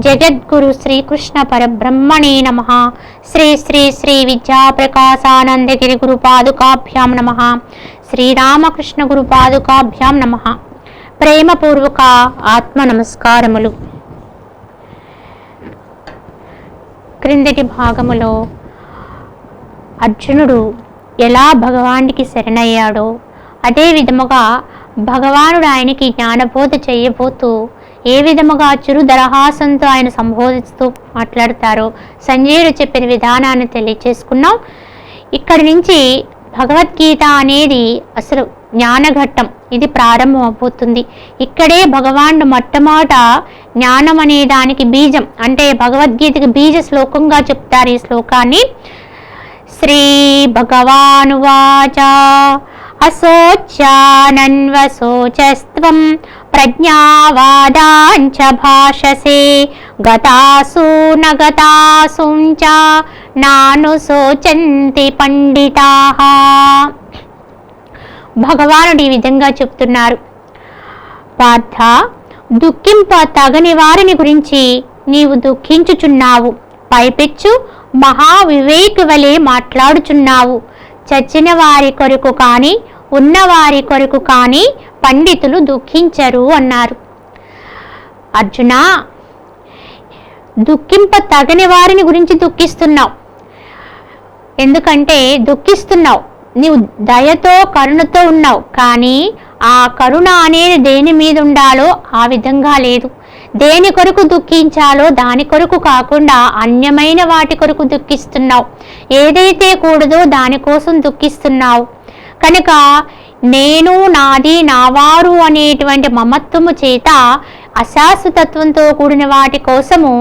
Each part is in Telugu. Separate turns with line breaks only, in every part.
జగద్గురు శ్రీకృష్ణ పరబ్రహ్మణే నమః. శ్రీ శ్రీ శ్రీ విద్యాప్రకాశానందగిరి గురు పాదుకాభ్యాం నమః. శ్రీరామకృష్ణ గురు పాదుకాభ్యాం నమః. ప్రేమపూర్వక ఆత్మ నమస్కారములు. క్రిందటి భాగములో అర్జునుడు ఎలా భగవానికి శరణయ్యాడో అదే విధముగా భగవానుడు ఆయనకి జ్ఞానబోధ చేయబోతూ ఏ విధముగా చిరు దరహాసంతో ఆయన సంబోధిస్తూ మాట్లాడతారో సంజయుడు చెప్పిన విధానాన్ని తెలియచేసుకున్నాం. ఇక్కడి నుంచి భగవద్గీత అనేది అసలు జ్ఞానఘట్టం, ఇది ప్రారంభం అవుతుంది. ఇక్కడే భగవానుడు మొట్టమొదట జ్ఞానం అనే దానికి బీజం, అంటే భగవద్గీతకి బీజ శ్లోకంగా చెప్తారు ఈ శ్లోకాన్ని. శ్రీ భగవానువాచ అశోచ్యానన్వశోచస్త్వం ప్రజ్ఞావాదాంచ భాషసే గతాసు నగతాసుంచ నానుశోచంతి పండితాః. భగవానుడు ఈ విధంగా చెప్తున్నారు, పార్థ, దుఃఖింప తగని వారిని గురించి నీవు దుఃఖించుచున్నావు. పైపెచ్చు మహావివేకి వలె మాట్లాడుచున్నావు. చచ్చిన వారి కొరకు కానీ ఉన్నవారి కొరకు కానీ పండితులు దుఃఖించరు అన్నారు. అర్జున, దుఃఖింప తగని వారిని గురించి దుఃఖిస్తున్నావు. ఎందుకంటే దుఃఖిస్తున్నావు, నీవు దయతో కరుణతో ఉన్నావు, కానీ ఆ కరుణ అనేది దేని మీద ఉండాలో ఆ విధంగా లేదు. దేని కొరకు దుఃఖించాలో దాని కొరకు కాకుండా అన్యమైన వాటి కొరకు దుఃఖిస్తున్నావు. ఏదైతే కూడదో దానికోసం దుఃఖిస్తున్నావు. కనుక నేను, నాది, నావారు అనేటువంటి మమత్వము చేత అశాశ్వతత్వంతో కూడిన వాటి కోసము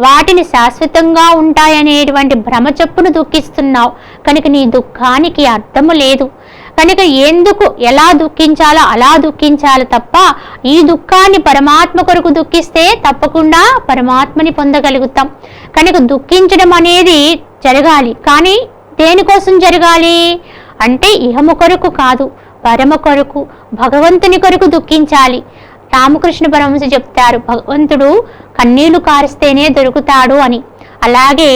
వాటిని శాశ్వతంగా ఉంటాయనేటువంటి భ్రమ చొప్పును దుఃఖిస్తున్నావు. కనుక నీ దుఃఖానికి అర్థము లేదు. కనుక ఎందుకు ఎలా దుఃఖించాలో అలా దుఃఖించాలి తప్ప ఈ దుఃఖాన్ని పరమాత్మ కొరకు దుఃఖిస్తే తప్పకుండా పరమాత్మని పొందగలుగుతాం. కనుక దుఃఖించడం అనేది జరగాలి, కానీ దేనికోసం జరగాలి అంటే ఇహము కొరకు కాదు, పరమ కొరకు, భగవంతుని కొరకు దుఃఖించాలి. రామకృష్ణ పరమహంస చెప్తారు, భగవంతుడు కన్నీళ్లు కారిస్తేనే దొరుకుతాడు అని. అలాగే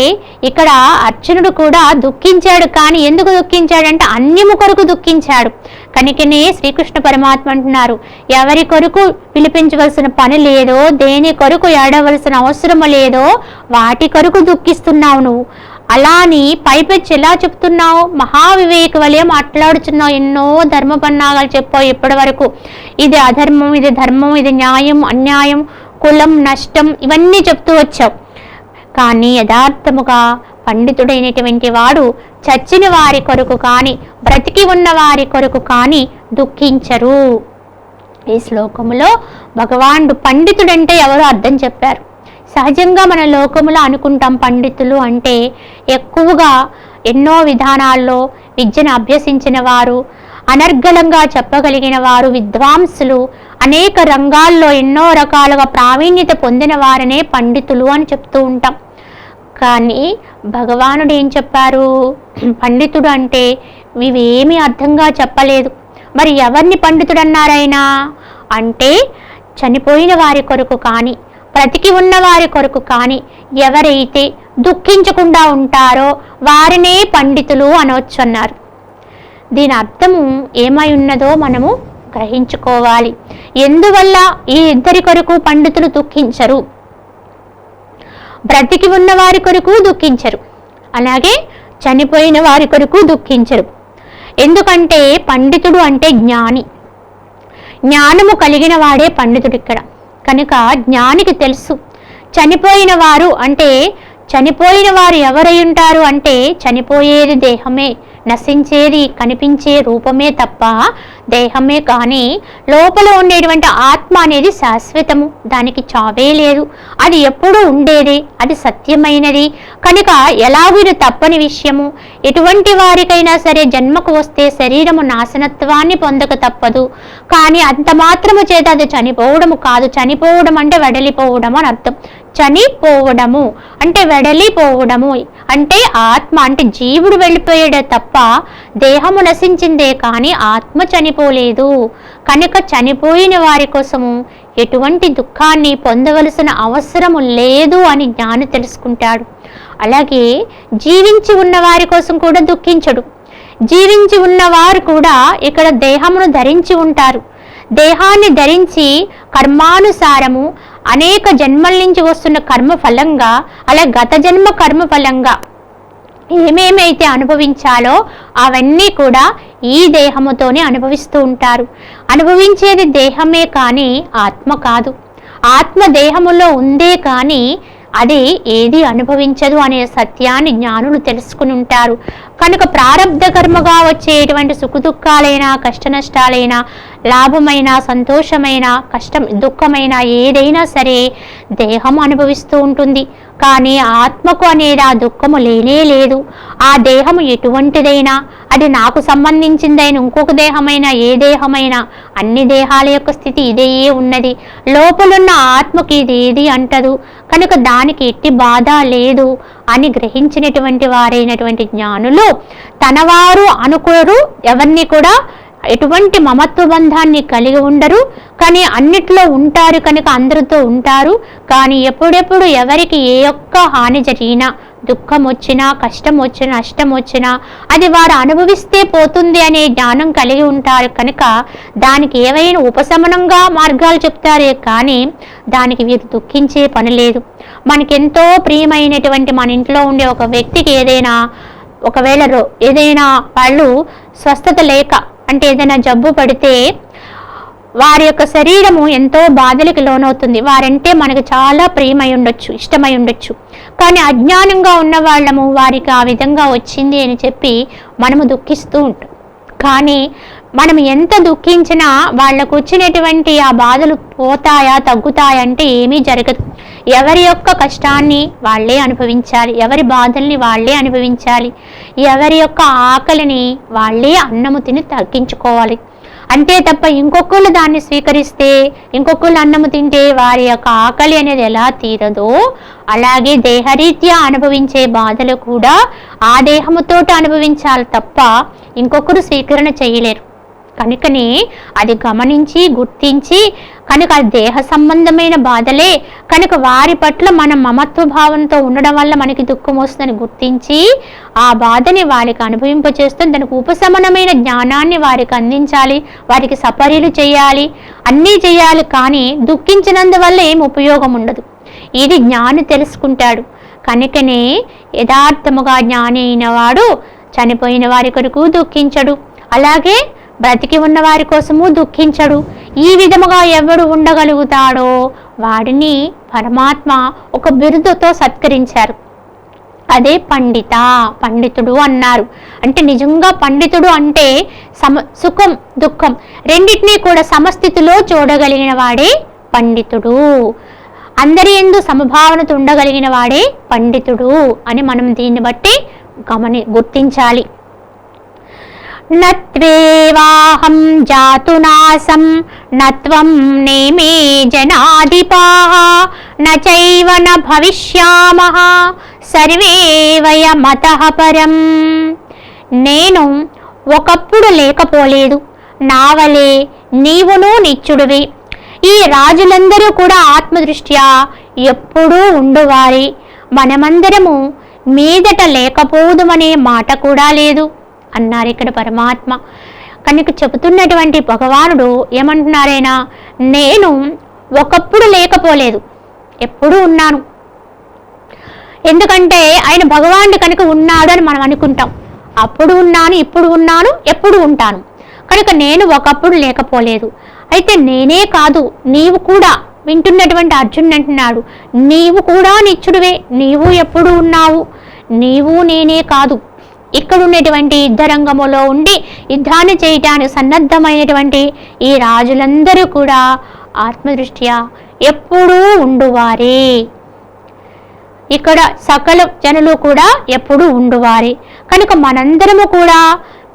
ఇక్కడ అర్జునుడు కూడా దుఃఖించాడు, కానీ ఎందుకు దుఃఖించాడంటే అన్యము కొరకు దుఃఖించాడు. కనుకనే శ్రీకృష్ణ పరమాత్మ అంటున్నారు, ఎవరి కొరకు పిలిపించవలసిన పని లేదో, దేని కొరకు ఏడవలసిన అవసరము లేదో వాటి కొరకు దుఃఖిస్తున్నావు నువ్వు. అలాని పైపెచ్చి ఎలా చెప్తున్నావు, మహావివేక వలె మాట్లాడుచున్నావు. ఎన్నో ధర్మపన్నాగాలు చెప్పావు ఇప్పటి వరకు. ఇది అధర్మం, ఇది ధర్మం, ఇది న్యాయం, అన్యాయం, కులం, నష్టం, ఇవన్నీ చెప్తూ వచ్చావు. కానీ యథార్థముగా పండితుడైనటువంటి వాడు చచ్చిన వారి కొరకు కానీ బ్రతికి ఉన్న వారి కొరకు కానీ దుఃఖించరు. ఈ శ్లోకములో భగవానుడు పండితుడంటే ఎవరో అర్థం చెప్పారు. సహజంగా మన లోకములో అనుకుంటాం పండితులు అంటే ఎక్కువగా ఎన్నో విధానాల్లో విద్యను అభ్యసించిన వారు, అనర్గళంగా చెప్పగలిగిన వారు, విద్వాంసులు, అనేక రంగాల్లో ఎన్నో రకాలుగా ప్రావీణ్యత పొందిన వారనే పండితులు అని చెప్తూ ఉంటాం. కానీ భగవానుడు ఏం చెప్పారు, పండితుడు అంటే ఇవేమీ అర్థంగా చెప్పలేదు. మరి ఎవరిని పండితుడు అన్నారైనా అంటే చనిపోయిన వారి కొరకు కానీ బ్రతికి ఉన్న వారి కొరకు కానీ ఎవరైతే దుఃఖించకుండా ఉంటారో వారినే పండితులు అనవచ్చు అన్నారు. దీని అర్థము ఏమై ఉన్నదో మనము గ్రహించుకోవాలి. ఎందువల్ల ఈ ఇద్దరి కొరకు పండితులు దుఃఖించరు? బ్రతికి ఉన్న వారి కొరకు దుఃఖించరు, అలాగే చనిపోయిన వారి కొరకు దుఃఖించరు. ఎందుకంటే పండితుడు అంటే జ్ఞాని, జ్ఞానము కలిగిన వాడే పండితుడు ఇక్కడ. కనుక జ్ఞానికి తెలుసు చనిపోయిన వారు అంటే, చనిపోయిన వారు ఎవరై ఉంటారు అంటే చనిపోయేది దేహమే, నశించేది కనిపించే రూపమే తప్ప దేహమే, కానీ లోపల ఉండేటువంటి ఆత్మ అనేది శాశ్వతము, దానికి చావే లేదు, అది ఎప్పుడూ ఉండేది, అది సత్యమైనది. కనుక ఎలాగూ ఇది తప్పని విషయము. ఎటువంటి వారికైనా సరే జన్మకు వస్తే శరీరము నాశనత్వాన్ని పొందక తప్పదు, కానీ అంత మాత్రము చేత అది చనిపోవడము కాదు. చనిపోవడం అంటే వెడలిపోవడం అని అర్థం. చనిపోవడము అంటే వెడలిపోవడము అంటే ఆత్మ, అంటే జీవుడు వెళ్ళిపోయాడే తప్ప దేహము నశించిందే కానీ ఆత్మ చనిపోలేదు. కనుక చనిపోయిన వారి కోసము ఎటువంటి దుఃఖాన్ని పొందవలసిన అవసరము లేదు అని జ్ఞాని తెలుసుకుంటాడు. అలాగే జీవించి ఉన్న వారి కోసం కూడా దుఃఖించడు. జీవించి ఉన్నవారు కూడా ఇక్కడ దేహమును ధరించి ఉంటారు. దేహాన్ని ధరించి కర్మానుసారము అనేక జన్మల నుంచి వస్తున్న కర్మ ఫలంగా, అలా గత జన్మ కర్మ ఫలంగా ఏమేమైతే అనుభవించాలో అవన్నీ కూడా ఈ దేహముతోనే అనుభవిస్తూ ఉంటారు. అనుభవించేది దేహమే కానీ ఆత్మ కాదు. ఆత్మ దేహములో ఉందే కానీ అది ఏది అనుభవించదు అనే సత్యాన్ని జ్ఞానులు తెలుసుకుని ఉంటారు. కనుక ప్రారబ్ధ కర్మగా వచ్చేటువంటి సుఖదుఖాలైనా, కష్ట నష్టాలైనా, లాభమైన, సంతోషమైన, కష్టం దుఃఖమైన ఏదైనా సరే దేహం అనుభవిస్తూ ఉంటుంది. కానీ ఆత్మకు అనేది ఆ దుఃఖము లేనే లేదు. ఆ దేహము ఎటువంటిదైనా, అది నాకు సంబంధించిందైన ఇంకొక దేహమైనా, ఏ దేహమైనా, అన్ని దేహాల యొక్క స్థితి ఇదే ఉన్నది. లోపలున్న ఆత్మకి ఇది ఏది అంటదు. కనుక దానికి ఎట్టి బాధ లేదు అని గ్రహించినటువంటి వారైనటువంటి జ్ఞానులు తనవారు అనుకోరు, ఎవరిని కూడా ఎటువంటి మమత్వ బంధాన్ని కలిగి ఉండరు. కానీ అన్నిట్లో ఉంటారు కనుక అందరితో ఉంటారు. కానీ ఎప్పుడెప్పుడు ఎవరికి ఏ ఒక్క హాని జరిగినా, దుఃఖం వచ్చినా, కష్టం వచ్చినా, నష్టం వచ్చినా అది వారు అనుభవిస్తే పోతుంది అనే జ్ఞానం కలిగి ఉంటారు. కనుక దానికి ఏవైనా ఉపశమనంగా మార్గాలు చెప్తారే కానీ దానికి వీరు దుఃఖించే పని లేదు. మనకెంతో ప్రియమైనటువంటి మన ఇంట్లో ఉండే ఒక వ్యక్తికి ఏదైనా ఒకవేళ ఏదైనా వాళ్ళు స్వస్థత లేక అంటే ఏదైనా జబ్బు పడితే వారి యొక్క శరీరము ఎంతో బాధలకు లోనవుతుంది. వారంటే మనకు చాలా ప్రియమై ఉండొచ్చు, ఇష్టమై ఉండొచ్చు. కానీ అజ్ఞానంగా ఉన్న వాళ్ళము వారికి ఆ విధంగా వచ్చింది అని చెప్పి మనము దుఃఖిస్తూ ఉంటాం. కానీ మనం ఎంత దుఃఖించినా వాళ్ళకు వచ్చినటువంటి ఆ బాధలు పోతాయా, తగ్గుతాయా అంటే ఏమీ జరగదు. ఎవరి యొక్క కష్టాన్ని వాళ్ళే అనుభవించాలి, ఎవరి బాధల్ని వాళ్ళే అనుభవించాలి, ఎవరి యొక్క ఆకలిని వాళ్ళే అన్నము తిని తగ్గించుకోవాలి. అంతే తప్ప ఇంకొకళ్ళు దాన్ని స్వీకరిస్తే, ఇంకొకళ్ళు అన్నము తింటే వారి యొక్క ఆకలి అనేది ఎలా తీరదో అలాగే దేహరీత్యా అనుభవించే బాధలు కూడా ఆ దేహముతోటి అనుభవించాలి తప్ప ఇంకొకరు స్వీకరణ చేయలేరు. కనుకనే అది గమనించి గుర్తించి కనుక అది దేహ సంబంధమైన బాధలే కనుక వారి పట్ల మనం మమత్వ భావంతో ఉండడం వల్ల మనకి దుఃఖం వస్తుందని గుర్తించి ఆ బాధని వారికి అనుభవింపచేస్తూ దానికి ఉపశమనమైన జ్ఞానాన్ని వారికి అందించాలి, వారికి సపర్యలు చేయాలి, అన్నీ చేయాలి. కానీ దుఃఖించినందువల్ల ఏం ఉపయోగం ఉండదు. ఇది జ్ఞాని తెలుసుకుంటాడు. కనుకనే యథార్థముగా జ్ఞాని అయిన వాడు చనిపోయిన వారి కొరకు దుఃఖించడు, అలాగే బ్రతికి ఉన్న వారి కోసము దుఃఖించడు. ఈ విధముగా ఎవడు ఉండగలుగుతాడో వాడిని పరమాత్మ ఒక బిరుదుతో సత్కరించారు. అదే పండితుడు అన్నారు. అంటే నిజంగా పండితుడు అంటే సుఖం దుఃఖం రెండింటినీ కూడా సమస్థితిలో చూడగలిగిన వాడే పండితుడు. అందరి యందు సమభావనతో ఉండగలిగిన వాడే పండితుడు అని మనం దీన్ని బట్టి గుర్తించాలి. నత్వేవాహం జాతునాసం నత్వం నేమే జనాధిపాః నచైవ న భవిష్యామః సర్వే వయమతః పరం. నేను ఒకప్పుడు లేకపోలేదు, నావలే నీవును నిత్యుడివి. ఈ రాజులందరూ కూడా ఆత్మదృష్ట్యా ఎప్పుడూ ఉండువారి. మనమందరము మీదట లేకపోదుమనే మాట కూడా లేదు అన్నారు ఇక్కడ పరమాత్మ. కనుక చెబుతున్నటువంటి భగవానుడు ఏమంటున్నారైనా, నేను ఒకప్పుడు లేకపోలేదు, ఎప్పుడూ ఉన్నాను. ఎందుకంటే ఆయన భగవానుడు కనుక ఉన్నాడు అని మనం అనుకుంటాం. అప్పుడు ఉన్నాను, ఇప్పుడు ఉన్నాను, ఎప్పుడు ఉంటాను. కనుక నేను ఒకప్పుడు లేకపోలేదు. అయితే నేనే కాదు, నీవు కూడా వింటున్నటువంటి అర్జునుడు అంటున్నాడు, నీవు కూడా నిత్యుడివే, నీవు ఎప్పుడు ఉన్నావు. నీవు నేనే కాదు, ఇక్కడ ఉన్నటువంటి యుద్ధరంగములో ఉండి యుద్ధాన్ని చేయటానికి సన్నద్ధమైనటువంటి ఈ రాజులందరూ కూడా ఆత్మదృష్ట్యా ఎప్పుడూ ఉండువారే. ఇక్కడ సకల జనులు కూడా ఎప్పుడూ ఉండువారే. కనుక మనందరము కూడా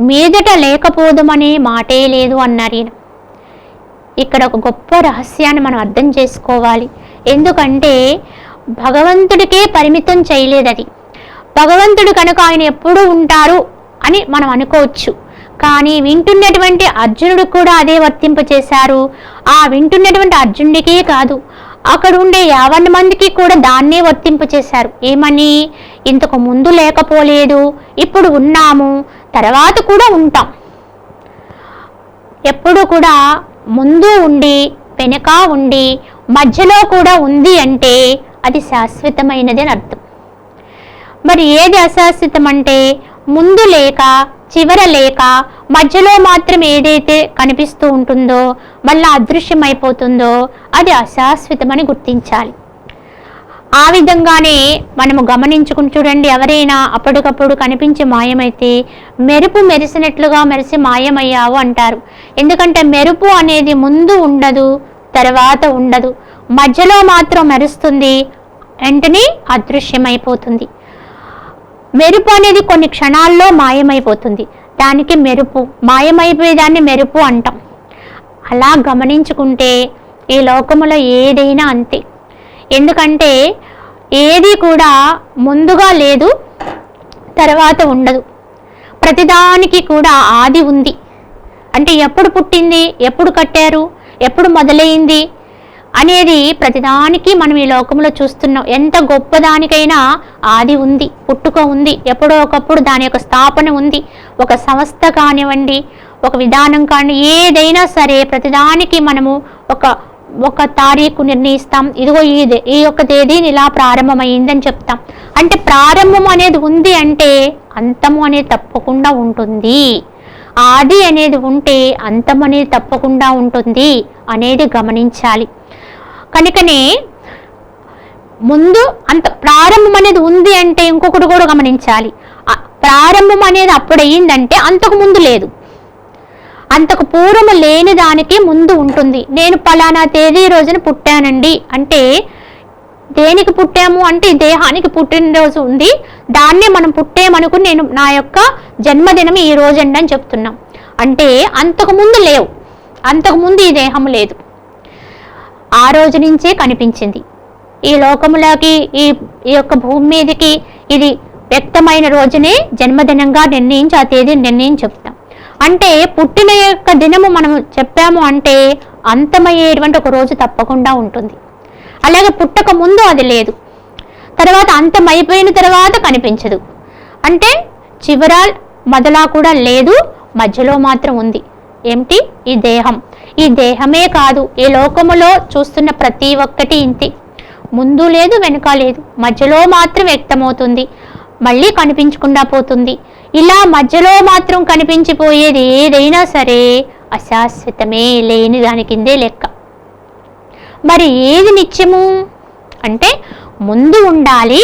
మీదట లేకపోదుమనే మాటే లేదు అన్నారు ఈయన. ఇక్కడ ఒక గొప్ప రహస్యాన్ని మనం అర్థం చేసుకోవాలి. ఎందుకంటే భగవంతుడికే పరిమితం చేయలేదు అది. భగవంతుడు కనుక ఆయన ఎప్పుడూ ఉంటారు అని మనం అనుకోవచ్చు. కానీ వింటున్నటువంటి అర్జునుడు కూడా అదే వర్తింపచేశారు. ఆ వింటున్నటువంటి అర్జునుడికే కాదు, అక్కడ ఉండే 50 మందికి కూడా దాన్నే వర్తింపచేశారు. ఏమని? ఇంతకు ముందు లేకపోలేదు, ఇప్పుడు ఉన్నాము, తర్వాత కూడా ఉంటాం. ఎప్పుడు కూడా ముందు ఉండి వెనక ఉండి మధ్యలో కూడా ఉంది అంటే అది శాశ్వతమైనది అని అర్థం. మరి ఏది అశాశ్వతం అంటే ముందు లేక చివర లేక మధ్యలో మాత్రం ఏదైతే కనిపిస్తూ ఉంటుందో మళ్ళీ అదృశ్యమైపోతుందో అది అశాశ్వతమని గుర్తించాలి. ఆ విధంగానే మనము గమనించుకుని చూడండి, ఎవరైనా అప్పటికప్పుడు కనిపించి మాయమైతే మెరుపు మెరిసినట్లుగా మెరిసి మాయమయ్యావు అంటారు. ఎందుకంటే మెరుపు అనేది ముందు ఉండదు, తర్వాత ఉండదు, మధ్యలో మాత్రం మెరుస్తుంది, వెంటనే అదృశ్యమైపోతుంది. మెరుపు అనేది కొన్ని క్షణాల్లో మాయమైపోతుంది, దానికి మెరుపు, మాయమైపోయేదాన్ని మెరుపు అంటాం. అలా గమనించుకుంటే ఈ లోకములో ఏదైనా అంతే. ఎందుకంటే ఏది కూడా ముందుగా లేదు, తర్వాత ఉండదు. ప్రతిదానికి కూడా ఆది ఉంది. అంటే ఎప్పుడు పుట్టింది, ఎప్పుడు కట్టారు, ఎప్పుడు మొదలైంది అనేది ప్రతిదానికి మనం ఈ లోకంలో చూస్తున్నాం. ఎంత గొప్పదానికైనా ఆది ఉంది, పుట్టుక ఉంది, ఎప్పుడో ఒకప్పుడు దాని యొక్క స్థాపన ఉంది. ఒక సంస్థ కానివ్వండి, ఒక విధానం కానీ ఏదైనా సరే ప్రతిదానికి మనము ఒక తారీఖు నిర్ణయిస్తాం. ఇదిగో ఈ యొక్క తేదీని ఇలా ప్రారంభమైందని చెప్తాం. అంటే ప్రారంభం అనేది ఉంది అంటే అంతము అనేది తప్పకుండా ఉంటుంది. ఆది అనేది ఉంటే అంతం అనేది తప్పకుండా ఉంటుంది అనేది గమనించాలి. కనుకనే ముందు అంత ప్రారంభం అనేది ఉంది అంటే ఇంకొకటి కూడా గమనించాలి. ప్రారంభం అనేది అప్పుడయ్యిందంటే అంతకు ముందు లేదు. అంతకు పూర్వము లేని దానికి ముందు ఉంటుంది. నేను పలానా తేదీ రోజున పుట్టానండి అంటే దేనికి పుట్టాము అంటే దేహానికి పుట్టినరోజు ఉంది, దాన్నే మనం పుట్టామనుకుని నేను నా యొక్క జన్మదినం ఈ రోజండి అని చెప్తున్నాం. అంటే అంతకు ముందు లేవు, అంతకు ముందు ఈ దేహం లేదు. ఆ రోజు నుంచే కనిపించింది. ఈ లోకములోకి ఈ యొక్క భూమి మీదకి ఇది వ్యక్తమైన రోజునే జన్మదినంగా నిర్ణయించి ఆ తేదీని నిర్ణయించి చెప్తాం. అంటే పుట్టిన యొక్క దినము మనం చెప్పాము అంటే అంతమయ్యేటువంటి ఒక రోజు తప్పకుండా ఉంటుంది. అలాగే పుట్టక ముందు అది లేదు, తర్వాత అంతమైపోయిన తర్వాత కనిపించదు. అంటే చివర మొదలా కూడా లేదు, మధ్యలో మాత్రం ఉంది. ఏమిటి? ఈ దేహం. ఈ దేహమే కాదు, ఈ లోకములో చూస్తున్న ప్రతి ఒక్కటి ఇంతే. ముందు లేదు, వెనుక లేదు, మధ్యలో మాత్రం వ్యక్తమవుతుంది, మళ్ళీ కనిపించకుండా పోతుంది. ఇలా మధ్యలో మాత్రం కనిపించిపోయేది ఏదైనా సరే అశాశ్వతమే, లేని దాని కిందే లెక్క. మరి ఏది నిత్యము అంటే ముందు ఉండాలి,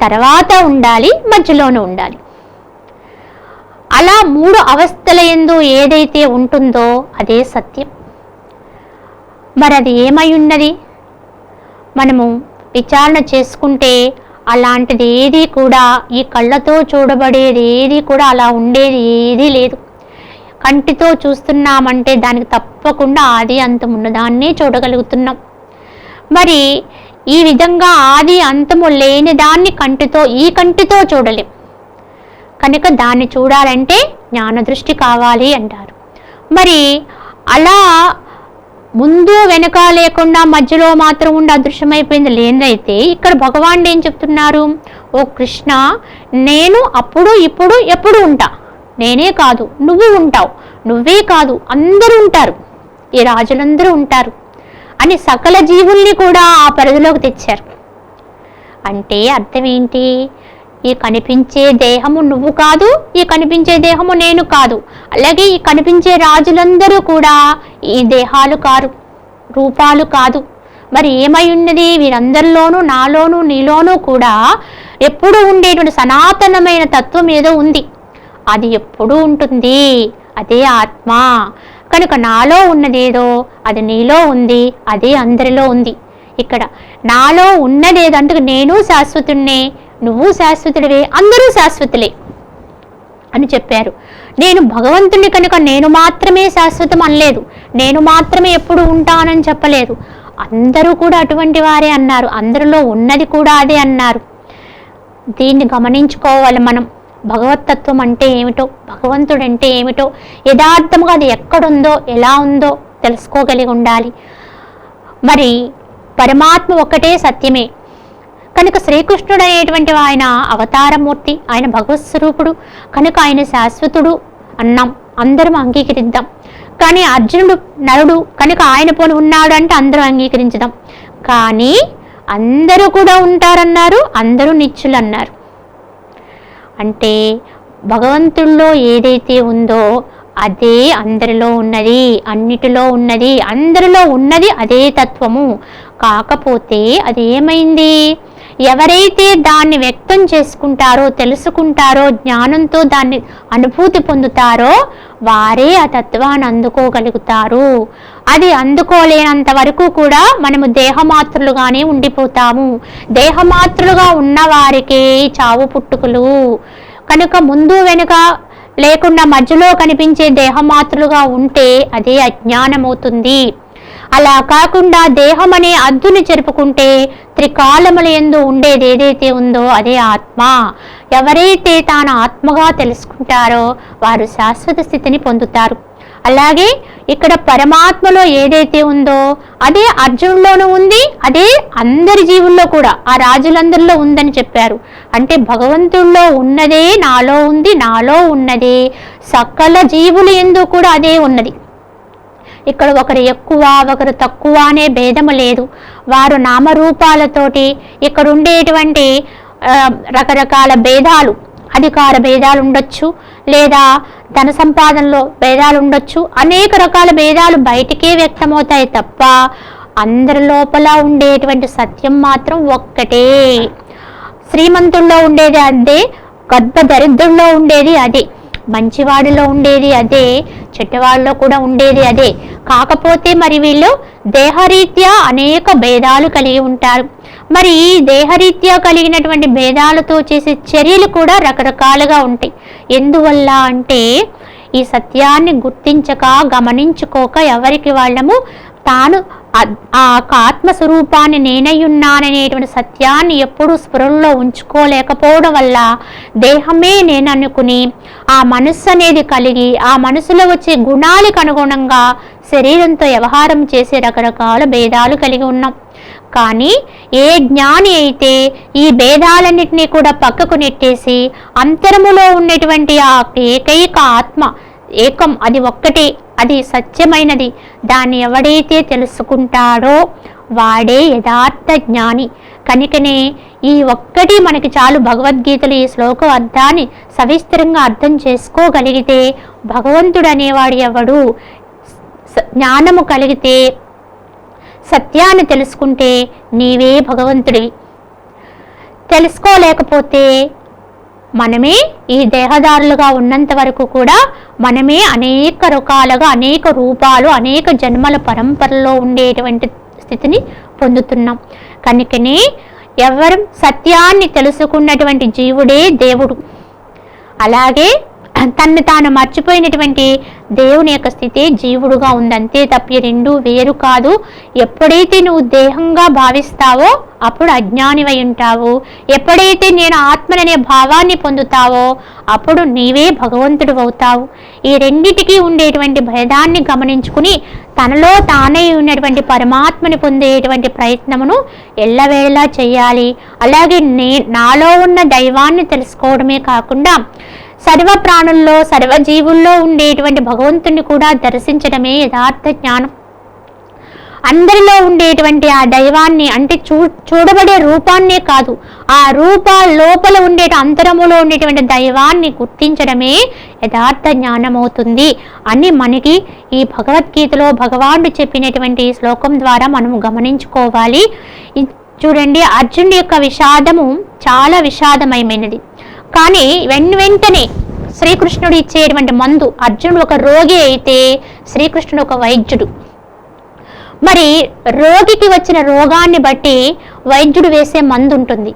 తర్వాత ఉండాలి, మధ్యలోనూ ఉండాలి. అలా 3 అవస్థల యందు ఏదైతే ఉంటుందో అదే సత్యం. మరి అది ఏమై ఉన్నది? మనము విచారణ చేసుకుంటే అలాంటిది ఏది కూడా, ఈ కళ్ళతో చూడబడేది ఏది కూడా అలా ఉండేది ఏదీ లేదు. కంటితో చూస్తున్నామంటే దానికి తప్పకుండా ఆది అంతం ఉన్నదాన్నే చూడగలుగుతున్నాం. మరి ఈ విధంగా ఆది అంతము లేని దాన్ని ఈ కంటితో చూడలేం. కనుక దాన్ని చూడాలంటే జ్ఞానదృష్టి కావాలి అంటారు. మరి అలా ముందు వెనక లేకుండా మధ్యలో మాత్రం ఉండి అదృశ్యమైపోయింది లేనిదైతే ఇక్కడ భగవానుడు ఏం చెప్తున్నారు? ఓ కృష్ణ, నేను అప్పుడు ఇప్పుడు ఎప్పుడు ఉంటా, నేనే కాదు నువ్వు ఉంటావు, నువ్వే కాదు అందరూ ఉంటారు, ఈ రాజులందరూ ఉంటారు అని సకల జీవుల్ని కూడా ఆ పరిధిలోకి తెచ్చారు. అంటే అర్థం ఏంటి? ఈ కనిపించే దేహము నువ్వు కాదు, ఈ కనిపించే దేహము నేను కాదు, అలాగే ఈ కనిపించే రాజులందరూ కూడా ఈ దేహాలు కారు, రూపాలు కాదు. మరి ఏమై ఉన్నది? వీరందరిలోనూ, నాలోనూ, నీలోనూ కూడా ఎప్పుడూ ఉండేటువంటి సనాతనమైన తత్వం ఏదో ఉంది. అది ఎప్పుడూ ఉంటుంది, అదే ఆత్మ. కనుక నాలో ఉన్నదేదో అది నీలో ఉంది, అదే అందరిలో ఉంది. ఇక్కడ నాలో ఉన్నదేదంటే నేను శాశ్వతున్నే, నువ్వు శాశ్వతుడివే, అందరూ శాశ్వతులే అని చెప్పారు. నేను భగవంతుని కనుక నేను మాత్రమే శాశ్వతం అనలేదు, నేను మాత్రమే ఎప్పుడు ఉంటానని చెప్పలేదు. అందరూ కూడా అటువంటి వారే అన్నారు, అందరిలో ఉన్నది కూడా అదే అన్నారు. దీన్ని గమనించుకోవాలి మనం. భగవత్తత్వం అంటే ఏమిటో, భగవంతుడు అంటే ఏమిటో యథార్థంగా అది ఎక్కడుందో ఎలా ఉందో తెలుసుకోగలిగి ఉండాలి. మరి పరమాత్మ ఒకటే సత్యమే కనుక శ్రీకృష్ణుడు అనేటువంటి ఆయన అవతారమూర్తి, ఆయన భగవత్ స్వరూపుడు కనుక ఆయన శాశ్వతుడు అన్నాం, అందరం అంగీకరిద్దాం. కానీ అర్జునుడు నరుడు కనుక ఆయన పోని ఉన్నాడు అంటే అందరూ అంగీకరించదాం. కానీ అందరూ కూడా ఉంటారన్నారు, అందరూ నిత్యులు అన్నారు. అంటే భగవంతుల్లో ఏదైతే ఉందో అదే అందరిలో ఉన్నది, అన్నిటిలో ఉన్నది, అందరిలో ఉన్నది అదే తత్వము. కాకపోతే అది ఏమైంది, ఎవరైతే దాన్ని వ్యక్తం చేసుకుంటారో, తెలుసుకుంటారో, జ్ఞానంతో దాన్ని అనుభూతి పొందుతారో వారే ఆ తత్వాన్ని అందుకోగలుగుతారు. అది అందుకోలేనంత వరకు కూడా మనము దేహమాత్రులుగానే ఉండిపోతాము. దేహమాత్రులుగా ఉన్న వారికే చావు పుట్టుకలు. కనుక ముందు వెనుక లేకుండా మధ్యలో కనిపించే దేహమాత్రులుగా ఉంటే అదే అజ్ఞానమవుతుంది. అలా కాకుండా దేహం అనే అద్దుని చెరుపుకుంటే త్రికాలముల యందు ఉండేది ఏదైతే ఉందో అదే ఆత్మ. ఎవరైతే తాను ఆత్మగా తెలుసుకుంటారో వారు శాశ్వత స్థితిని పొందుతారు. అలాగే ఇక్కడ పరమాత్మలో ఏదైతే ఉందో అదే అర్జునులోనూ ఉంది, అదే అందరి జీవుల్లో కూడా ఆ రాజులందరిలో ఉందని చెప్పారు. అంటే భగవంతుల్లో ఉన్నదే నాలో ఉంది, నాలో ఉన్నదే సకల జీవుల యందు కూడా అదే ఉన్నది. ఇక్కడ ఒకరు ఎక్కువ ఒకరు తక్కువ అనే భేదము లేదు. వారు నామరూపాలతోటి ఇక్కడ ఉండేటువంటి రకరకాల భేదాలు, అధికార భేదాలు ఉండొచ్చు, లేదా ధన సంపాదనలో భేదాలు ఉండొచ్చు, అనేక రకాల భేదాలు బయటికే వ్యక్తమవుతాయి తప్ప అందరి లోపల ఉండేటువంటి సత్యం మాత్రం ఒక్కటే. శ్రీమంతుల్లో ఉండేది అదే, గర్భ దరిద్రుల్లో ఉండేది అదే, మంచివాడిలో ఉండేది అదే, చెడ్డవాడిలో కూడా ఉండేది అదే. కాకపోతే మరి వీళ్ళు దేహరీత్యా అనేక భేదాలు కలిగి ఉంటారు. మరి దేహరీత్యా కలిగినటువంటి భేదాలతో చేసే చర్యలు కూడా రకరకాలుగా ఉంటాయి. ఎందువల్ల అంటే ఈ సత్యాన్ని గుర్తించక గమనించుకోక ఎవరికి వాళ్ళము తాను ఆ ఆత్మస్వరూపాన్ని నేనయ్యున్నాననేటువంటి సత్యాన్ని ఎప్పుడూ స్ఫురణలో ఉంచుకోలేకపోవడం వల్ల దేహమే నేననుకుని ఆ మనస్సు అనేది కలిగి ఆ మనసులో వచ్చే గుణాలకు అనుగుణంగా శరీరంతో వ్యవహారం చేసే రకరకాల భేదాలు కలిగి ఉన్నాం. కానీ ఏ జ్ఞాని అయితే ఈ భేదాలన్నింటినీ కూడా పక్కకు నెట్టేసి అంతరములో ఉన్నటువంటి ఆ ఏకైక ఆత్మ ఏకం, అది ఒక్కటే, అది సత్యమైనది, దాన్ని ఎవడైతే తెలుసుకుంటాడో వాడే యథార్థ జ్ఞాని. కనుకనే ఈ ఒక్కటి మనకి చాలు. భగవద్గీతలో ఈ శ్లోకం అర్థాన్ని సవిస్తరంగా అర్థం చేసుకోగలిగితే భగవంతుడు అనేవాడు ఎవడు, జ్ఞానము కలిగితే సత్యాన్ని తెలుసుకుంటే నీవే భగవంతుడివి. తెలుసుకోలేకపోతే మనమే ఈ దేహదారులుగా ఉన్నంత వరకు కూడా మనమే అనేక రకాలుగా అనేక రూపాలు అనేక జన్మల పరంపరలో ఉండేటువంటి స్థితిని పొందుతున్నాం. కనుకనే ఎవరు సత్యాన్ని తెలుసుకున్నటువంటి జీవుడే దేవుడు. అలాగే తన్ను తాను మర్చిపోయినటువంటి దేవుని యొక్క స్థితి జీవుడుగా ఉంది. అంతే తప్పి రెండు వేరు కాదు. ఎప్పుడైతే నువ్వు దేహంగా భావిస్తావో అప్పుడు అజ్ఞానివై ఉంటావు. ఎప్పుడైతే నేను ఆత్మననే భావాన్ని పొందుతావో అప్పుడు నీవే భగవంతుడు అవుతావు. ఈ రెండిటికి ఉండేటువంటి భేదాన్ని గమనించుకుని తనలో తానే ఉన్నటువంటి పరమాత్మని పొందేటువంటి ప్రయత్నమును ఎల్లవేళలా చేయాలి. అలాగే నాలో ఉన్న దైవాన్ని తెలుసుకోవడమే కాకుండా సర్వ ప్రాణుల్లో సర్వజీవుల్లో ఉండేటువంటి భగవంతుని కూడా దర్శించడమే యథార్థ జ్ఞానం. అందరిలో ఉండేటువంటి ఆ దైవాన్ని అంటే చూడబడే రూపాన్నే కాదు, ఆ లోపల ఉండే అంతరములో ఉండేటువంటి దైవాన్ని గుర్తించడమే యథార్థ జ్ఞానం అవుతుంది అని మనకి ఈ భగవద్గీతలో భగవానుడు చెప్పినటువంటి శ్లోకం ద్వారా మనము గమనించుకోవాలి. చూడండి, అర్జునుడి యొక్క విషాదము చాలా విషాదమయమైనది. కానీ వెంటనే శ్రీకృష్ణుడు ఇచ్చేటువంటి మందు, అర్జునుడు ఒక రోగి అయితే శ్రీకృష్ణుడు ఒక వైద్యుడు. మరి రోగికి వచ్చిన రోగాన్ని బట్టి వైద్యుడు వేసే మందు ఉంటుంది.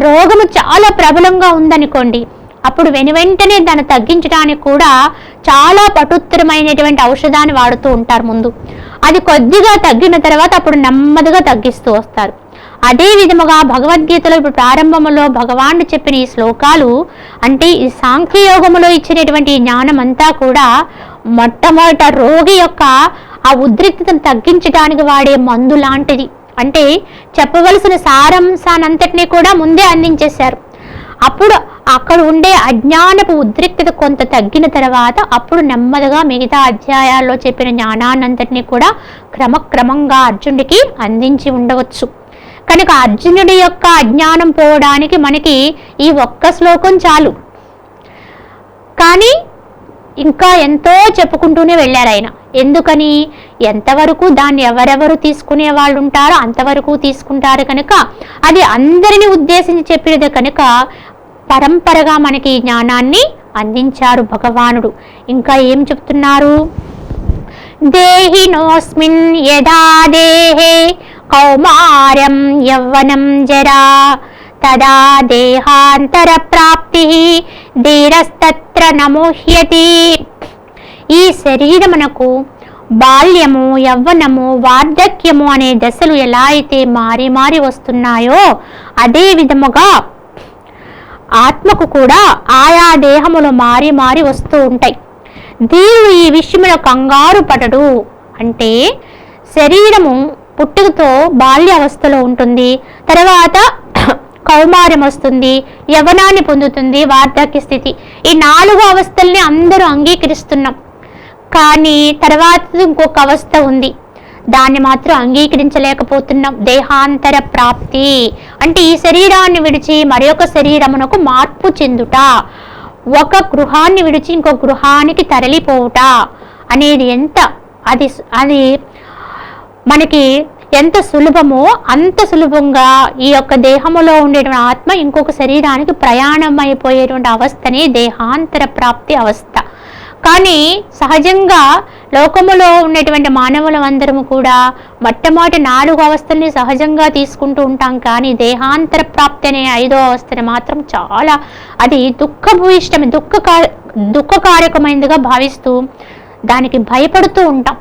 రోగము చాలా ప్రబలంగా ఉందనుకోండి, అప్పుడు వెంటనే దాన్ని తగ్గించడానికి కూడా చాలా పటుత్తరమైనటువంటి ఔషధాన్ని వాడుతూ ఉంటారు ముందు. అది కొద్దిగా తగ్గిన తర్వాత అప్పుడు నెమ్మదిగా తగ్గిస్తూ వస్తారు. అదే విధముగా భగవద్గీతలో ఇప్పుడు ప్రారంభంలో భగవానుడు చెప్పిన ఈ శ్లోకాలు అంటే ఈ సాంఖ్యయోగములో ఇచ్చినటువంటి జ్ఞానం అంతా కూడా మొట్టమొదట రోగి యొక్క ఆ ఉద్రిక్తతను తగ్గించడానికి వాడే మందు లాంటిది. అంటే చెప్పవలసిన సారాంశానంతటినీ కూడా ముందే అందించేశారు. అప్పుడు అక్కడ ఉండే అజ్ఞానపు ఉద్రిక్తత కొంత తగ్గిన తర్వాత అప్పుడు నెమ్మదిగా మిగతా అధ్యాయాల్లో చెప్పిన జ్ఞానాన్నంతటినీ కూడా క్రమక్రమంగా అర్జునుడికి అందించి ఉండవచ్చు. కనుక అర్జునుడి యొక్క అజ్ఞానం పోవడానికి మనకి ఈ ఒక్క శ్లోకం చాలు. కానీ ఇంకా ఎంతో చెప్పుకుంటూనే వెళ్ళారు ఆయన. ఎందుకని? ఎంతవరకు దాన్ని ఎవరెవరు తీసుకునే వాళ్ళు ఉంటారో అంతవరకు తీసుకుంటారు కనుక అది అందరిని ఉద్దేశించి చెప్పినది కనుక పరంపరగా మనకి జ్ఞానాన్ని అందించారు భగవానుడు. ఇంకా ఏం చెప్తున్నారు? దేహినోస్మిన్ యదా దేహే కౌమారం యవ్వనం జరా తదా దేహాంతర ప్రాప్తి ధీరస్తత్ర నమోహ్యతి. ఈ శరీరమునకు బాల్యము, యవ్వనము, వార్ధక్యము అనే దశలు ఎలా అయితే మారి మారి వస్తున్నాయో అదే విధముగా ఆత్మకు కూడా ఆయా దేహములు మారి మారి వస్తూ ఉంటాయి. దేవుడు ఈ విషయంలో కంగారు పడడు. అంటే శరీరము పుట్టుకతో బాల్య అవస్థలో ఉంటుంది, తర్వాత కౌమారం వస్తుంది, యవ్వనాన్ని పొందుతుంది, వార్ధక్య స్థితి. ఈ 4 అవస్థల్ని అందరూ అంగీకరిస్తున్నాం. కానీ తర్వాత ఇంకొక అవస్థ ఉంది, దాన్ని మాత్రం అంగీకరించలేకపోతున్నాం. దేహాంతర ప్రాప్తి అంటే ఈ శరీరాన్ని విడిచి మరొక శరీరమునకు మార్పు చెందుట, ఒక గృహాన్ని విడిచి ఇంకో గృహానికి తరలిపోవుట అనేది అది మనకి ఎంత సులభమో అంత సులభంగా ఈ యొక్క దేహములో ఉండేటువంటి ఆత్మ ఇంకొక శరీరానికి ప్రయాణం అయిపోయేటువంటి అవస్థనే దేహాంతర ప్రాప్తి అవస్థ. కానీ సహజంగా లోకములో ఉన్నటువంటి మానవులందరము కూడా మొట్టమొదటి 4 అవస్థల్ని సహజంగా తీసుకుంటూ ఉంటాం. కానీ దేహాంతర ప్రాప్తి అనే 5వ అవస్థని మాత్రం చాలా అది దుఃఖభూయిష్టమే, దుఃఖకారకమైనదిగా భావిస్తూ దానికి భయపడుతూ ఉంటాం,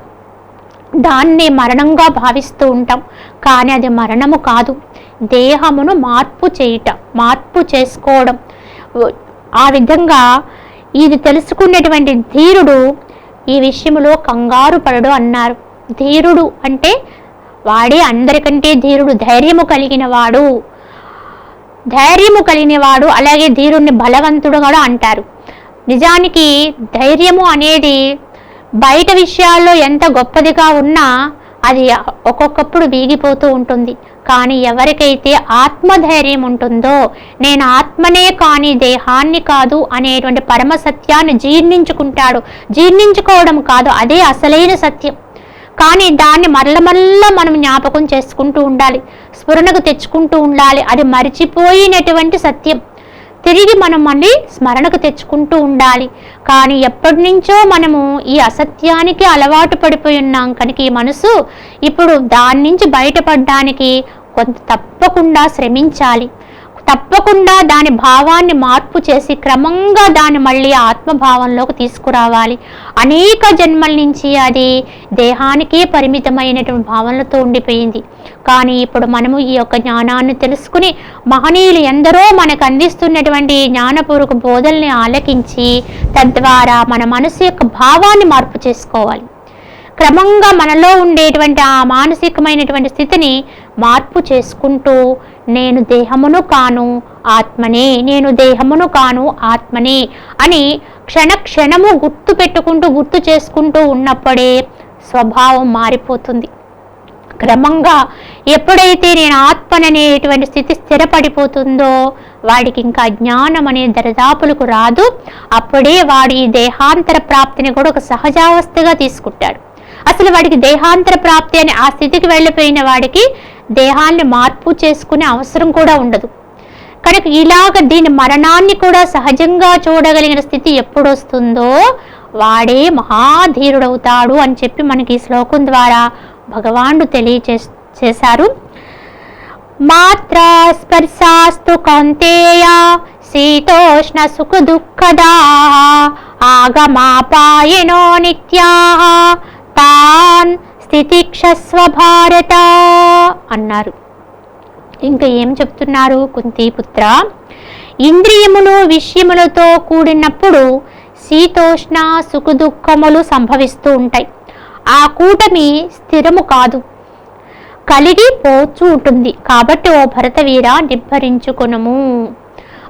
దాన్ని మరణంగా భావిస్తూ ఉంటాం. కానీ అది మరణము కాదు, దేహమును మార్పు చేసుకోవడం. ఆ విధంగా ఇది తెలుసుకునేటువంటి ధీరుడు ఈ విషయంలో కంగారు పడడు అన్నారు. ధీరుడు అంటే వాడే అందరికంటే ధీరుడు, ధైర్యము కలిగిన వాడు. అలాగే ధీరుడిని బలవంతుడు కూడా అంటారు. నిజానికి ధైర్యము అనేది బయట విషయాల్లో ఎంత గొప్పదిగా ఉన్నా అది ఒక్కొక్కప్పుడు వీగిపోతూ ఉంటుంది. కానీ ఎవరికైతే ఆత్మధైర్యం ఉంటుందో, నేను ఆత్మనే కానీ దేహాన్ని కాదు అనేటువంటి పరమ సత్యాన్ని జీర్ణించుకోవడం కాదు, అదే అసలైన సత్యం. కానీ దాన్ని మరల మనం జ్ఞాపకం చేసుకుంటూ ఉండాలి, స్ఫురణకు తెచ్చుకుంటూ ఉండాలి. అది మరిచిపోయినటువంటి సత్యం తిరిగి మనం మళ్ళీ స్మరణకు తెచ్చుకుంటూ ఉండాలి. కానీ ఎప్పటి నుంచో మనము ఈ అసత్యానికి అలవాటు పడిపోయి ఉన్నాం కనుక ఈ మనసు ఇప్పుడు దాని నుంచి బయటపడడానికి కొంత తప్పకుండా శ్రమించాలి. తప్పకుండా దాని భావాన్ని మార్పు చేసి క్రమంగా దాన్ని మళ్ళీ ఆత్మభావంలోకి తీసుకురావాలి. అనేక జన్మల నుంచి అది దేహానికే పరిమితమైనటువంటి భావనలతో ఉండిపోయింది. కానీ ఇప్పుడు మనము ఈ యొక్క జ్ఞానాన్ని తెలుసుకుని మహనీయులు ఎందరో మనకు అందిస్తున్నటువంటి జ్ఞానపూర్వక బోధల్ని ఆలకించి తద్వారా మన మనసు యొక్క భావాన్ని మార్పు చేసుకోవాలి. క్రమంగా మనలో ఉండేటువంటి ఆ మానసికమైనటువంటి స్థితిని మార్పు చేసుకుంటూ నేను దేహమును కాను ఆత్మనే, నేను దేహమును కాను ఆత్మనే అని క్షణము గుర్తు చేసుకుంటూ ఉన్నప్పుడే స్వభావం మారిపోతుంది. క్రమంగా ఎప్పుడైతే నేను ఆత్మననేటువంటి స్థితి స్థిరపడిపోతుందో వాడికి ఇంకా అజ్ఞానం అనే దరిదాపులకు రాదు. అప్పుడే వాడి ఈ దేహాంతర ప్రాప్తిని కూడా ఒక సహజావస్థగా తీసుకుంటాడు. అసలు వాడికి దేహాంతర ప్రాప్తి అనే ఆ స్థితికి వెళ్ళిపోయిన వాడికి దేహాన్ని మార్పు చేసుకునే అవసరం కూడా ఉండదు. కనుక ఇలాగ దీని మరణాన్ని కూడా సహజంగా చూడగలిగిన స్థితి ఎప్పుడు వస్తుందో వాడే మహాధీరుడవుతాడు అని చెప్పి మనకి ఈ శ్లోకం ద్వారా భగవానుడు తెలియచేశారు. మాత్ర స్పర్శాస్తు కౌంతేయ శీతోష్ణ సుఖ దుఃఖదా ఆగమాపాయనో నిత్యా తాన్ స్థితిక్షస్వ భారత అన్నారు. ఇంకా ఏం చెప్తున్నారు? కుంతీపుత్ర, ఇంద్రియములు విషయములతో కూడినప్పుడు శీతోష్ణ సుఖదుఖములు సంభవిస్తూ ఉంటాయి. ఆ కూటమి స్థిరము కాదు, కలిగి పోచూ ఉంటుంది. కాబట్టి ఓ భరతవీర నిబ్బరించుకొనుము.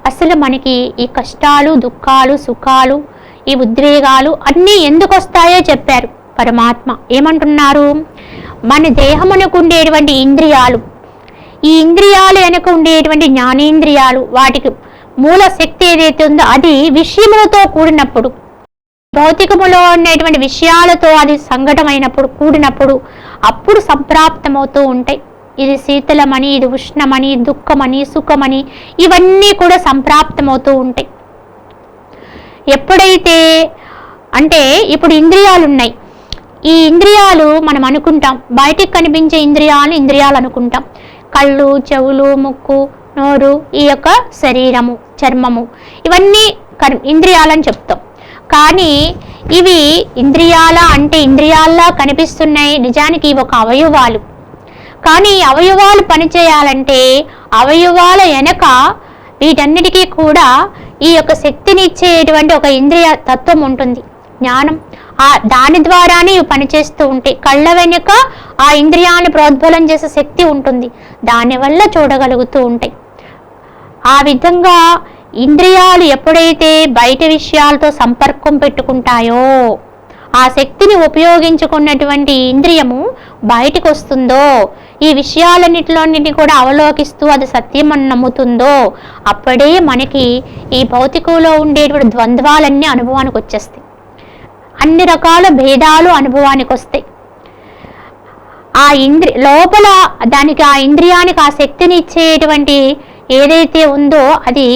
అసలు మనకి ఈ కష్టాలు, దుఃఖాలు, సుఖాలు, ఈ ఉద్వేగాలు అన్నీ ఎందుకు వస్తాయో చెప్పారు పరమాత్మ. ఏమంటున్నారు? మన దేహమునకు ఉండేటువంటి ఇంద్రియాలు, ఈ ఇంద్రియాలు వెనక ఉండేటువంటి జ్ఞానేంద్రియాలు, వాటికి మూల శక్తి ఏదైతే ఉందో అది విషయములతో కూడినప్పుడు, భౌతికములో ఉండేటువంటి విషయాలతో అది సంఘటమైనప్పుడు, కూడినప్పుడు అప్పుడు సంప్రాప్తమవుతూ ఉంటాయి. ఇది శీతలమని, ఇది ఉష్ణమని, దుఃఖమని, సుఖమని, ఇవన్నీ కూడా సంప్రాప్తమవుతూ ఉంటాయి. ఎప్పుడైతే అంటే ఇప్పుడు ఇంద్రియాలు ఉన్నాయి, ఈ ఇంద్రియాలు మనం అనుకుంటాం, బయటికి కనిపించే ఇంద్రియాలు అనుకుంటాం. కళ్ళు, చెవులు, ముక్కు, నోరు, ఈ యొక్క శరీరము, చర్మము, ఇవన్నీ ఇంద్రియాలని చెప్తాం. కానీ ఇవి ఇంద్రియాల అంటే ఇంద్రియాల్లా కనిపిస్తున్నాయి, నిజానికి ఇవి ఒక అవయవాలు. కానీ అవయవాలు పనిచేయాలంటే అవయవాల వెనక వీటన్నిటికీ కూడా ఈ యొక్క శక్తిని ఇచ్చేటువంటి ఒక ఇంద్రియ తత్వం ఉంటుంది, జ్ఞానం. దాని ద్వారానే ఇవి పనిచేస్తూ ఉంటాయి. కళ్ళ వెనుక ఆ ఇంద్రియాన్ని ప్రోద్బలం చేసే శక్తి ఉంటుంది, దానివల్ల చూడగలుగుతూ ఉంటాయి. ఆ విధంగా ఇంద్రియాలు ఎప్పుడైతే బయట విషయాలతో సంపర్కం పెట్టుకుంటాయో, ఆ శక్తిని ఉపయోగించుకున్నటువంటి ఇంద్రియము బయటికి వస్తుందో, ఈ విషయాలన్నిటిలోని కూడా అవలోకిస్తూ అది సత్యం అని నమ్ముతుందో, అప్పుడే మనకి ఈ భౌతికంలో ఉండేటువంటి ద్వంద్వాలన్నీ అనుభవానికి వచ్చేస్తాయి. అన్ని రకాల భేదాలు అనుభవానికి వస్తాయి. ఆ లోపల దానికి, ఆ ఇంద్రియానికి ఆ శక్తిని ఇచ్చేటువంటి ఏదైతే ఉందో అది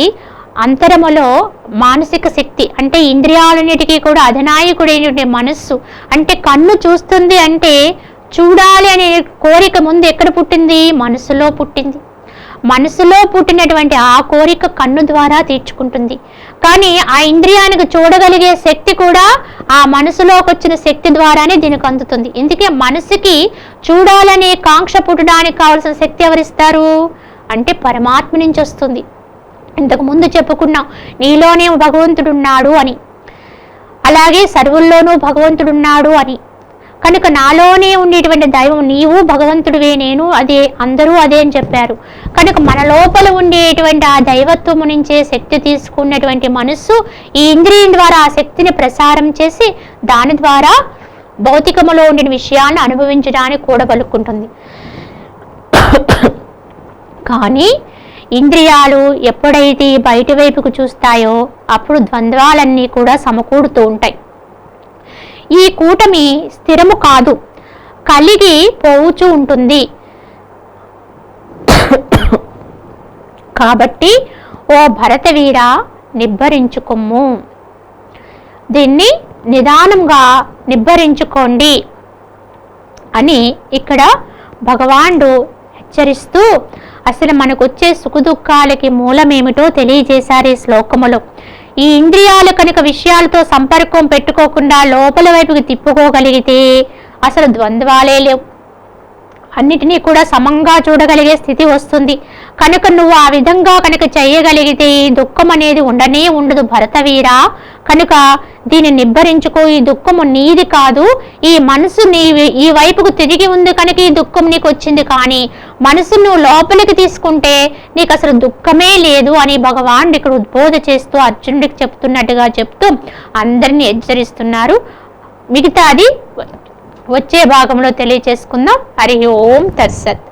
అంతరములో మానసిక శక్తి. అంటే ఇంద్రియాలన్నిటికీ కూడా అధినాయకుడైనటువంటి మనస్సు. అంటే కన్ను చూస్తుంది అంటే చూడాలి అనే కోరిక ముందు ఎక్కడ పుట్టింది? మనసులో పుట్టింది. మనసులో పుట్టినటువంటి ఆ కోరిక కన్ను ద్వారా తీర్చుకుంటుంది. కానీ ఆ ఇంద్రియానికి చూడగలిగే శక్తి కూడా ఆ మనసులోకి వచ్చిన శక్తి ద్వారానే దీనికి అందుతుంది. ఎందుకే మనసుకి చూడాలనే కాంక్ష పుట్టడానికి కావలసిన శక్తి ఎవరిస్తారు అంటే పరమాత్మ నుంచి వస్తుంది. ఇంతకు ముందు చెప్పుకున్నాం, నీలోనే భగవంతుడున్నాడు అని, అలాగే సర్వుల్లోనూ భగవంతుడున్నాడు అని. కనుక నాలోనే ఉండేటువంటి దైవం నీవు భగవంతుడివే, నేను అదే, అందరూ అదే అని చెప్పారు. కనుక మన లోపల ఉండేటువంటి ఆ దైవత్వము నుంచే శక్తి తీసుకున్నటువంటి మనస్సు ఈ ఇంద్రియం ద్వారా ఆ శక్తిని ప్రసారం చేసి దాని ద్వారా భౌతికములో ఉండిన విషయాలను అనుభవించడానికి కూడబలుక్కుంటుంది. కానీ ఇంద్రియాలు ఎప్పుడైతే బయట వైపుకు చూస్తాయో అప్పుడు ద్వంద్వాలన్నీ కూడా సమకూడుతూ ఉంటాయి. ఈ కూటమి స్థిరము కాదు, కలిగి పోవుచూ ఉంటుంది. కాబట్టి ఓ భరతవీర నిబ్బరించుకొమ్ము, దీన్ని నిదానంగా నిబ్బరించుకోండి అని ఇక్కడ భగవానుడు హెచ్చరిస్తూ అసలు మనకు వచ్చే సుఖదుఖాలకి మూలమేమిటో తెలియజేశారు ఈ శ్లోకములో. ఈ ఇంద్రియాలు కనుక విషయాలతో సంపర్కం పెట్టుకోకుండా లోపల వైపుకి తిప్పుకోగలిగితే అసలు ద్వంద్వాలే లేవు, అన్నిటినీ కూడా సమంగా చూడగలిగే స్థితి వస్తుంది. కనుక నువ్వు ఆ విధంగా కనుక చేయగలిగితే ఈ దుఃఖం అనేది ఉండనే ఉండదు భరతవీర. కనుక దీన్ని నిబ్బరించుకో, ఈ దుఃఖము నీది కాదు, ఈ మనసు ఈ వైపుకు తిరిగి ఉంది కనుక ఈ దుఃఖం నీకు వచ్చింది. కానీ మనసు నువ్వు లోపలికి తీసుకుంటే నీకు అసలు దుఃఖమే లేదు అని భగవానుడు ఇక్కడ ఉద్బోధ చేస్తూ అర్జునుడికి చెప్తున్నట్టుగా చెప్తూ అందరినీ హెచ్చరిస్తున్నారు. మిగతాది వచ్చే భాగంలో తెలియచేసుకుందాం. హరి ఓం తత్సత్.